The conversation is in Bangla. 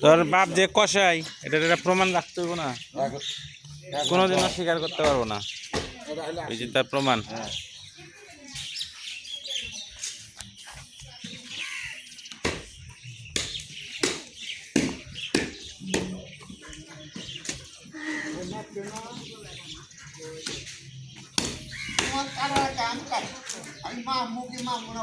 তোর বাপ যে কষাই এটার একটা প্রমাণ রাখতে হইব না, কোনোদিনও স্বীকার করতে পারবো না, এই যে তার প্রমাণ। আমি মা মুখে মা মনে